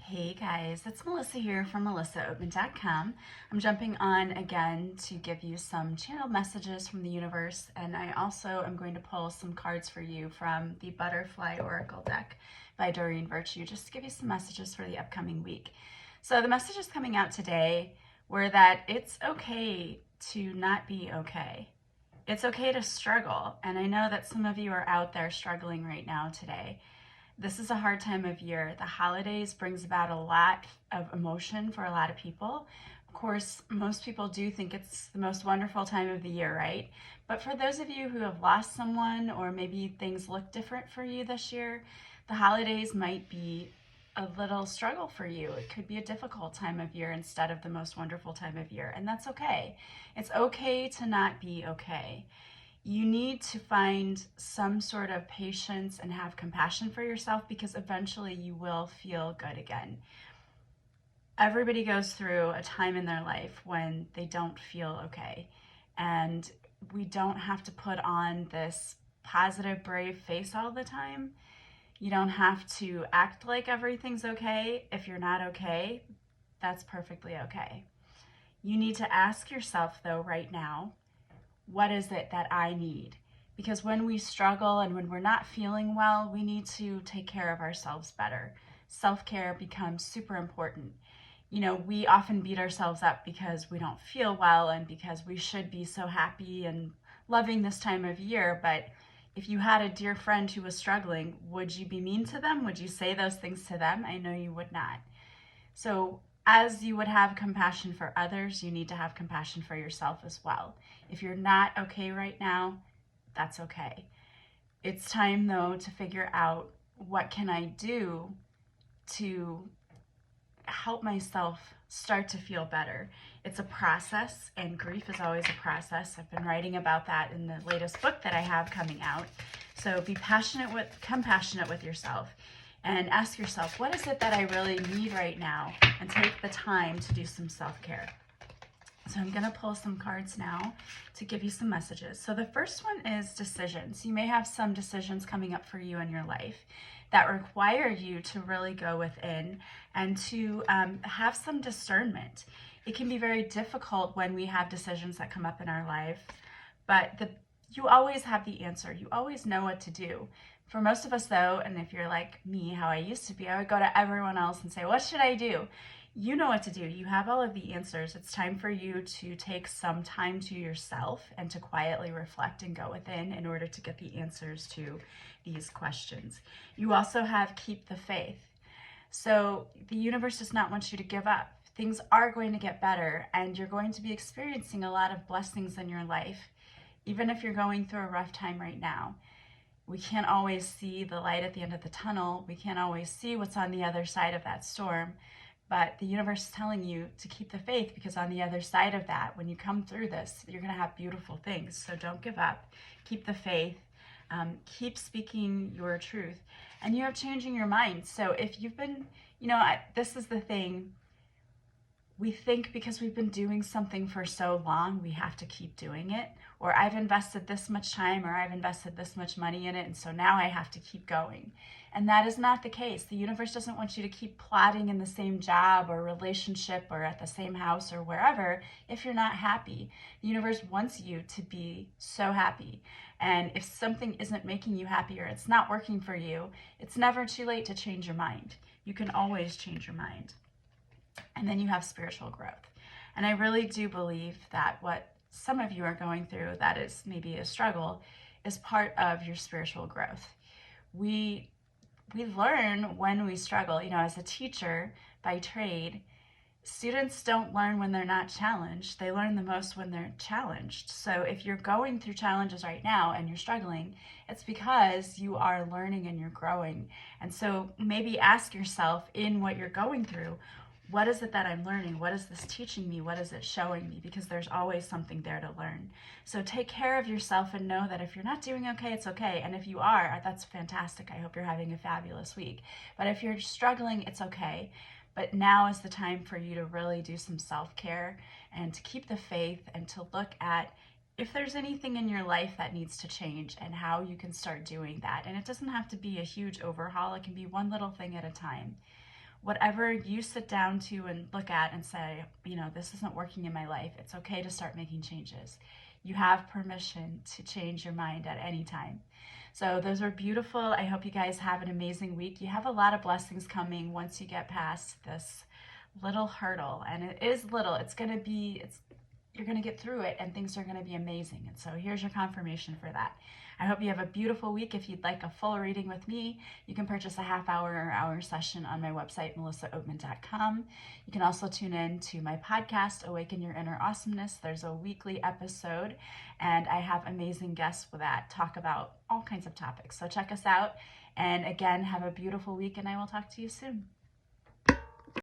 Hey guys, it's Melissa here from melissaoatman.com. I'm jumping on again to give you some channel messages from the universe, and I also am going to pull some cards for you from the Butterfly Oracle deck by Doreen Virtue, just to give you some messages for the upcoming week. So the messages coming out today were that it's okay to not be okay. It's okay to struggle, and I know that some of you are out there struggling right now today. This is a hard time of year. The holidays brings about a lot of emotion for a lot of people. Of course, most people do think it's the most wonderful time of the year, right? But for those of you who have lost someone, or maybe things look different for you this year, the holidays might be a little struggle for you. It could be a difficult time of year instead of the most wonderful time of year, and that's okay. It's okay to not be okay. You need to find some sort of patience and have compassion for yourself, because eventually you will feel good again. Everybody goes through a time in their life when they don't feel okay, and we don't have to put on this positive, brave face all the time. You don't have to act like everything's okay. If you're not okay, that's perfectly okay. You need to ask yourself, though, right now, what is it that I need? Because when we struggle and when we're not feeling well, we need to take care of ourselves better. Self-care becomes super important. You know, we often beat ourselves up because we don't feel well and because we should be so happy and loving this time of year. But if you had a dear friend who was struggling, would you be mean to them? Would you say those things to them? I know you would not. So as you would have compassion for others, you need to have compassion for yourself as well. If you're not okay right now, that's okay. It's time, though, to figure out, what can I do to help myself start to feel better? It's a process, and grief is always a process. I've been writing about that in the latest book that I have coming out. So be compassionate with yourself, and ask yourself, what is it that I really need right now? And take the time to do some self-care. So I'm going to pull some cards now to give you some messages. So the first one is decisions. You may have some decisions coming up for you in your life that require you to really go within and to have some discernment. It can be very difficult when we have decisions that come up in our life, but you always have the answer. You always know what to do. For most of us, though, and if you're like me, how I used to be, I would go to everyone else and say, what should I do? You know what to do. You have all of the answers. It's time for you to take some time to yourself and to quietly reflect and go within in order to get the answers to these questions. You also have keep the faith. So the universe does not want you to give up. Things are going to get better, and you're going to be experiencing a lot of blessings in your life, even if you're going through a rough time right now. We can't always see the light at the end of the tunnel. We can't always see what's on the other side of that storm. But the universe is telling you to keep the faith, because on the other side of that, when you come through this, you're going to have beautiful things. So don't give up. Keep the faith. Keep speaking your truth. And you have changing your mind. So if you've been, this is the thing. We think because we've been doing something for so long, we have to keep doing it. Or I've invested this much time, or I've invested this much money in it, and so now I have to keep going. And that is not the case. The universe doesn't want you to keep plodding in the same job or relationship or at the same house or wherever if you're not happy. The universe wants you to be so happy. And if something isn't making you happy, or it's not working for you, it's never too late to change your mind. You can always change your mind. And then you have spiritual growth. And I really do believe that what some of you are going through, that is maybe a struggle, is part of your spiritual growth. We learn when we struggle. As a teacher by trade, students don't learn when they're not challenged. They learn the most when they're challenged. So if you're going through challenges right now and you're struggling, it's because you are learning and you're growing. And so maybe ask yourself, in what you're going through, what is it that I'm learning? What is this teaching me? What is it showing me? Because there's always something there to learn. So take care of yourself and know that if you're not doing okay, it's okay. And if you are, that's fantastic. I hope you're having a fabulous week. But if you're struggling, it's okay. But now is the time for you to really do some self-care and to keep the faith, and to look at if there's anything in your life that needs to change and how you can start doing that. And it doesn't have to be a huge overhaul. It can be one little thing at a time. whatever you sit down to and look at and say, you know, this isn't working in my life, it's okay to start making changes. You have permission to change your mind at any time. So those are beautiful. I hope you guys have an amazing week. You have a lot of blessings coming once you get past this little hurdle. And it is little. You're going to get through it and things are going to be amazing. And so here's your confirmation for that. I hope you have a beautiful week. If you'd like a full reading with me, you can purchase a half-hour or hour session on my website, melissaoatman.com. You can also tune in to my podcast, Awaken Your Inner Awesomeness. There's a weekly episode, and I have amazing guests with that talk about all kinds of topics. So check us out. And again, have a beautiful week, and I will talk to you soon.